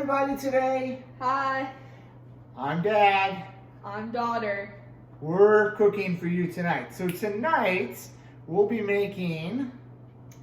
everybody today. Hi. I'm Dad. I'm Daughter. We're cooking for you tonight. So tonight we'll be making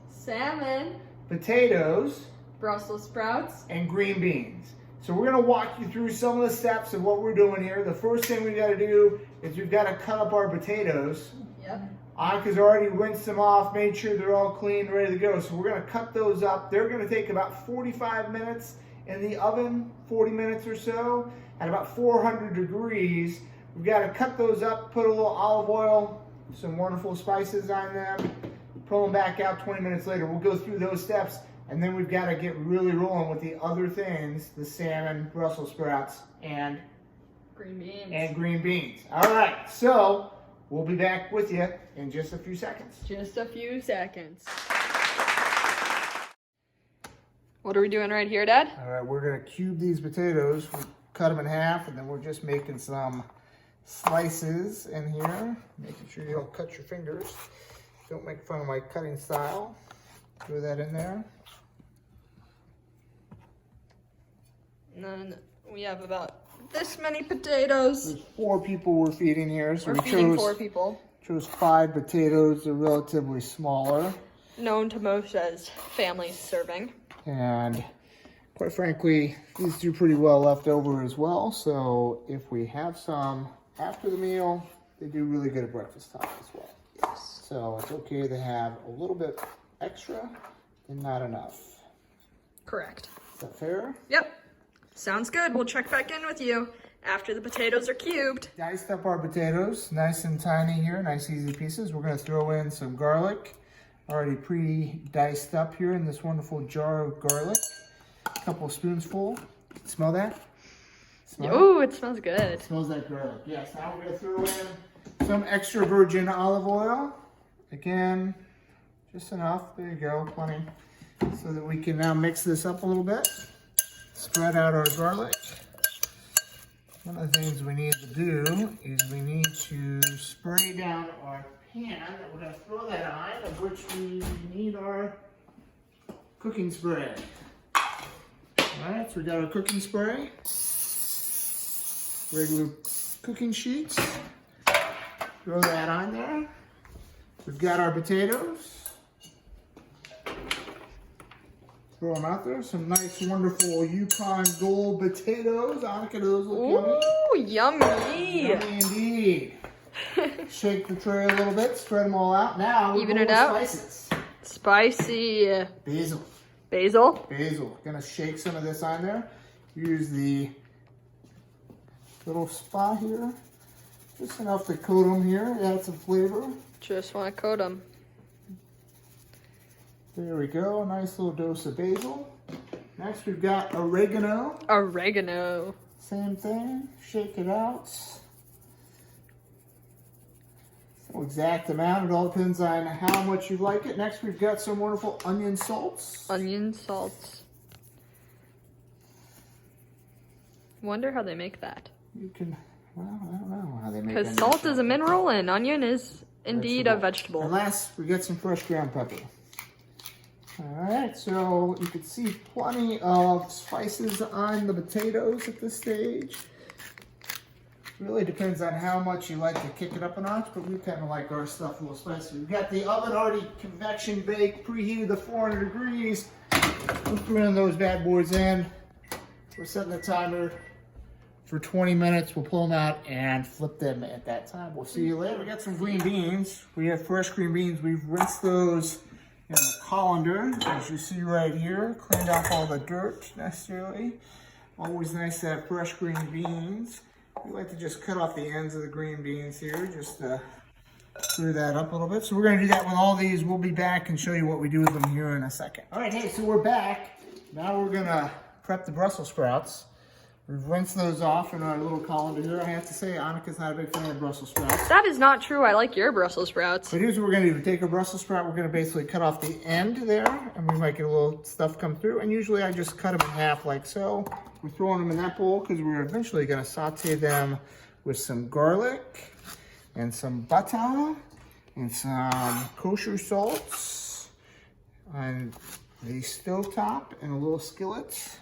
Salmon, potatoes, Brussels sprouts, and green beans. So we're gonna walk you through some of the steps of what we're doing here. The first thing we gotta do is we've gotta cut up our potatoes. Yep. Anka's already rinsed them off, made sure they're all clean, ready to go. So we're gonna cut those up. They're gonna take about 45 minutes in the oven, 40 minutes or so, at about 400 degrees. We've gotta cut those up, put a little olive oil, some wonderful spices on them, pull them back out 20 minutes later. We'll go through those steps, and then we've gotta get really rolling with the other things, the salmon, Brussels sprouts, and green beans. All right, so we'll be back with you in just a few seconds. Just a few seconds. What are we doing right here, Dad? All right, we're gonna cube these potatoes. We cut them in half, and then we're just making some slices in here. Making sure you don't cut your fingers. Don't make fun of my cutting style. Throw that in there. And then we have about this many potatoes. There's 4 people we're feeding here, so We're we feeding chose 4 people. 5 potatoes. They're relatively smaller. Known to most as family serving. And quite frankly, these do pretty well left over as well. So if we have some after the meal, they do really good at breakfast time as well. Yes. So it's okay to have a little bit extra and not enough. Correct. Is that fair? Yep. Sounds good. We'll check back in with you after the potatoes are cubed. Diced up our potatoes, nice and tiny here, nice easy pieces. We're gonna throw in some garlic, already pre-diced up here in this wonderful jar of garlic. A couple spoonsful. Smell that? Smell it? Oh, it smells good. Smells like garlic. Yes, now we're gonna throw in some extra virgin olive oil. Again, just enough, there you go, plenty. So that we can now mix this up a little bit. Spread out our garlic. One of the things we need to do is we need to spray down our pan that we're gonna throw that on, of which we need our cooking spray. All right, so we got our cooking spray. Regular cooking sheets. Throw that on there. We've got our potatoes. Throw them out there. Some nice, wonderful Yukon Gold potatoes. Anka, do those look yummy? Ooh, yummy. Yummy indeed. Shake the tray a little bit. Spread them all out. Now we're Even going it with out. spices. Spicy Basil. basil. Basil. Gonna shake some of this on there. Use the little spot here. Just enough to coat them here. Add some flavor. Just want to coat them. There we go. A nice little dose of basil. Next we've got oregano. Oregano. Same thing. Shake it out. No exact amount. It all depends on how much you like it. Next we've got some wonderful onion salts. Onion salts. Wonder how they make that. You can, well, I don't know how they make it. Because salt is a mineral and onion is indeed a And vegetable. last, we got some fresh ground pepper. All right, so you can see plenty of spices on the potatoes at this stage. Really depends on how much you like to kick it up a notch, but we kind of like our stuff a little spicy. We've got the oven already convection baked, preheated to 400 degrees. We're throwing those bad boys in. We're setting the timer for 20 minutes. We'll pull them out and flip them at that time. We'll see you later. We got some green beans. We have fresh green beans. We've rinsed those in the colander, as you see right here. Cleaned off all the dirt necessarily. Always nice to have fresh green beans. We like to just cut off the ends of the green beans here, just to clear that up a little bit. So we're gonna do that with all these. We'll be back and show you what we do with them here in a second. All right, hey, so we're back. Now we're gonna prep the Brussels sprouts. We've rinsed those off in our little colander here. I have to say, Annika's not a big fan of Brussels sprouts. That is not true. I like your Brussels sprouts. So here's what we're gonna do. We take a Brussels sprout, we're gonna basically cut off the end there, and we might get a little stuff come through. And usually I just cut them in half like so. We're throwing them in that bowl because we're eventually gonna saute them with some garlic and some butter and some kosher salts on the stovetop and a little skillet.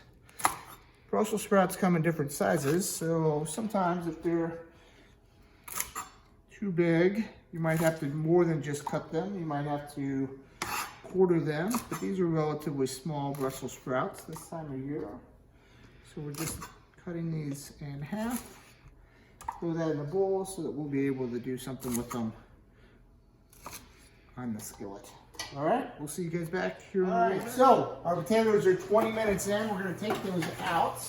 Brussels sprouts come in different sizes, so sometimes if they're too big, you might have to more than just cut them. You might have to quarter them, but these are relatively small Brussels sprouts this time of year. So we're just cutting these in half. Throw that in a bowl so that we'll be able to do something with them on the skillet. All right, we'll see you guys back here in a minute. So our potatoes are 20 minutes in. We're gonna take those out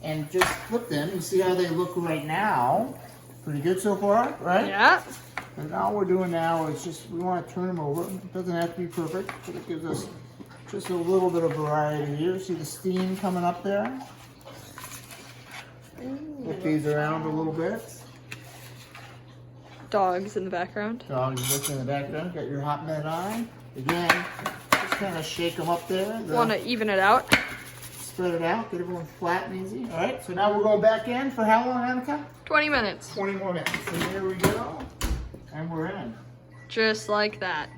and just flip them. You see how they look right now. Pretty good so far, right? Yeah. And all we're doing now is just, we want to turn them over. It doesn't have to be perfect, but it gives us just a little bit of variety here. See the steam coming up there? Flip these around a little bit. Dogs in the background. Dogs looking in the background. Got your hot net on. Again, just kind of shake them up there. Want to even it out? Spread it out, get everyone flat and easy. All right, so now we're going back in for how long, Annika? 20 minutes. 20 more minutes. And here we go. And we're in. Just like that.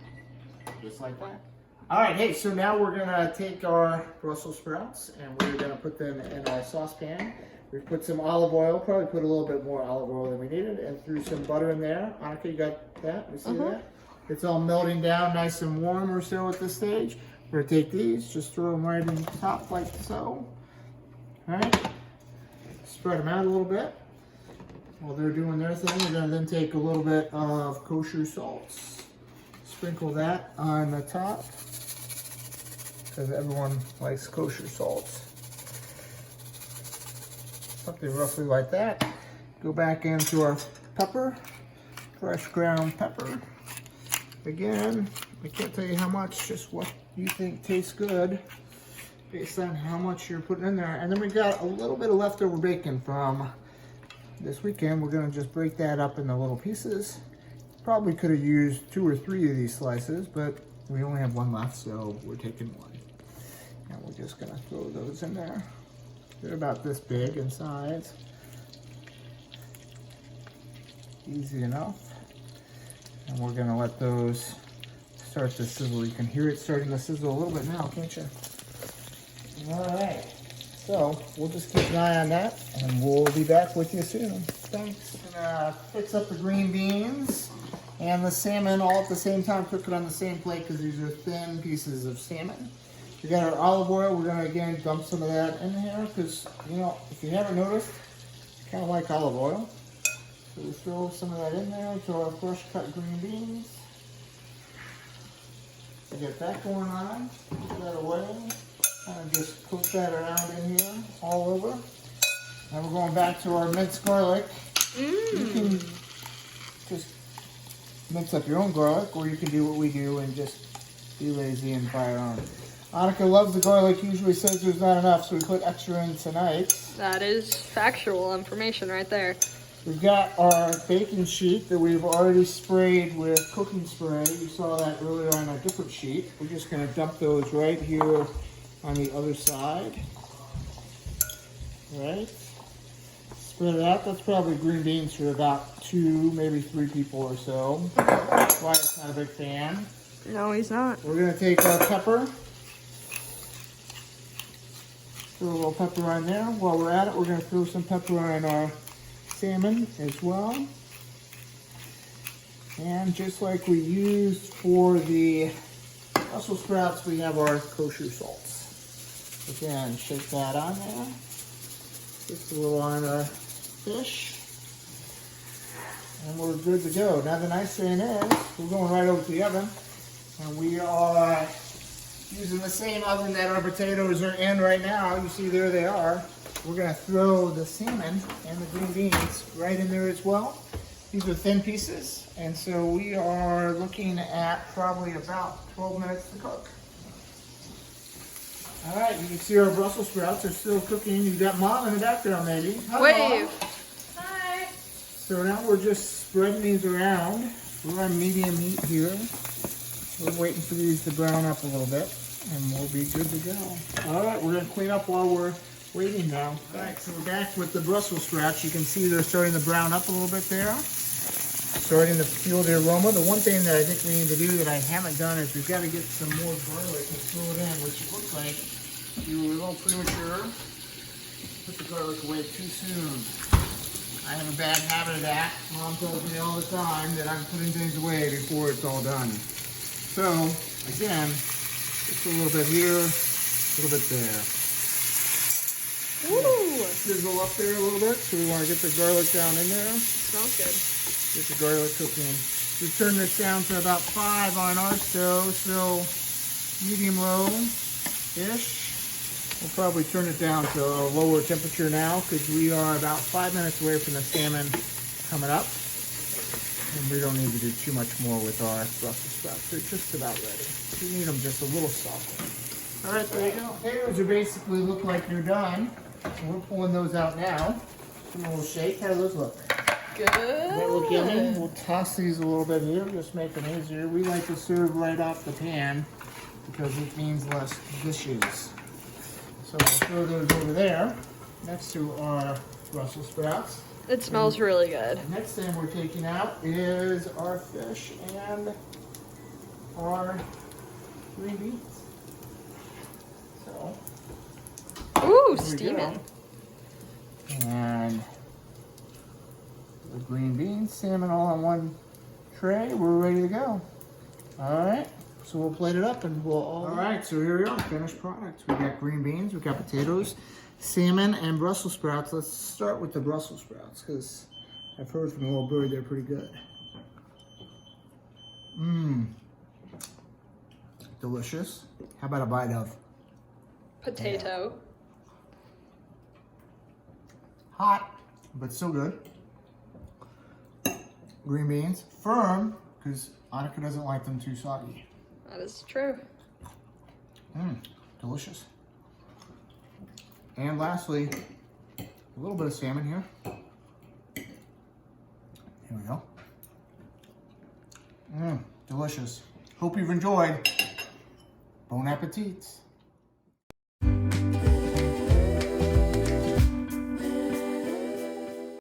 Just like that. All right, hey, so now we're gonna take our Brussels sprouts and we're gonna put them in our saucepan. We put some olive oil, probably put a little bit more olive oil than we needed, and threw some butter in there. Annika, you got that? You see that? It's all melting down nice and warm or so at this stage. We're gonna take these, just throw them right in the top like so. All right, spread them out a little bit. While they're doing their thing, we're gonna then take a little bit of kosher salts, sprinkle that on the top, because everyone likes kosher salts. Something roughly like that. Go back into our pepper, fresh ground pepper. Again, I can't tell you how much, just what you think tastes good based on how much you're putting in there. And then we got a little bit of leftover bacon from this weekend. We're gonna just break that up into little pieces. Probably could have used 2 or 3 of these slices, but we only have one left, so we're taking one. And we're just gonna throw those in there. They're about this big in size. Easy enough. And we're gonna let those start to sizzle. You can hear it starting to sizzle a little bit now, can't you? All right, so we'll just keep an eye on that and we'll be back with you soon. Thanks. Gonna fix up the green beans and the salmon all at the same time, cook it on the same plate because these are thin pieces of salmon. We got our olive oil. We're gonna again dump some of that in here because, you know, if you haven't noticed, I kind of like olive oil. So we throw some of that in there to our fresh cut green beans. So get that going on, put that away, and just coat that around in here all over. Now we're going back to our minced garlic. You can just mince up your own garlic, or you can do what we do and just be lazy and fry it on. Annika loves the garlic, usually says there's not enough, so we put extra in tonight. That is factual information right there. We've got our baking sheet that we've already sprayed with cooking spray. You saw that earlier on a different sheet. We're just going to dump those right here on the other side. Right. Spread it out. That's probably green beans for about 2, maybe 3 people or so. Wyatt's not a big fan. No, he's not. We're going to take our pepper. Throw a little pepper on there. While we're at it, we're going to throw some pepper on our salmon as well. And just like we used for the Brussels sprouts, we have our kosher salts. Again, shake that on there. Just a little on our fish. And we're good to go. Now the nice thing is, we're going right over to the oven. And we are using the same oven that our potatoes are in right now. You see there they are. We're gonna throw the salmon and the green beans right in there as well. These are thin pieces, and so we are looking at probably about 12 minutes to cook. All right, you can see our Brussels sprouts are still cooking. You've got Mom in the background, maybe. Hi, Wave. Mom. Hi. So now we're just spreading these around. We're on medium heat here. We're waiting for these to brown up a little bit, and we'll be good to go. All right, we're gonna clean up while we're waiting now. All right, so we're back with the Brussels sprouts. You can see they're starting to brown up a little bit there. Starting to feel the aroma. The one thing that I think we need to do that I haven't done is we've got to get some more garlic and throw it in, which it looks like you were a little premature. put the garlic away too soon. I have a bad habit of that. Mom tells me all the time that I'm putting things away before it's all done. So, again, just a little bit here, a little bit there. Ooh, Sizzle up there a little bit, so we want to get the garlic down in there. smells good. Get the garlic cooking. We turn this down to about 5 on our stove, so medium-low-ish. We'll probably turn it down to a lower temperature now because we are about 5 minutes away from the salmon coming up. And we don't need to do too much more with our Brussels sprouts. They're just about ready. We need them just a little softer. All right, there you go. Potatoes are basically look like they're done. So we're pulling those out now. Give them a little shake. How do those look? Good. Does that look yummy? We'll toss these a little bit here, just make them easier. We like to serve right off the pan because it means less dishes. So we'll throw those over there next to our Brussels sprouts. It smells really good. The next thing we're taking out is our fish and our green beans. So, Ooh, there we steaming. go. And the green beans, salmon all on one tray. We're ready to go. All right. So we'll plate it up and we'll all right, so here we are, finished product. We got green beans, we got potatoes, salmon, and Brussels sprouts. Let's start with the Brussels sprouts because I've heard from the little bird they're pretty good. Mmm. Delicious. How about a bite of Potato. hot, but still good. Green beans, firm, because Annika doesn't like them too soggy. That is true. Mmm, delicious. And lastly, a little bit of salmon here. Here we go. Mmm, delicious. Hope you've enjoyed. Bon appetit.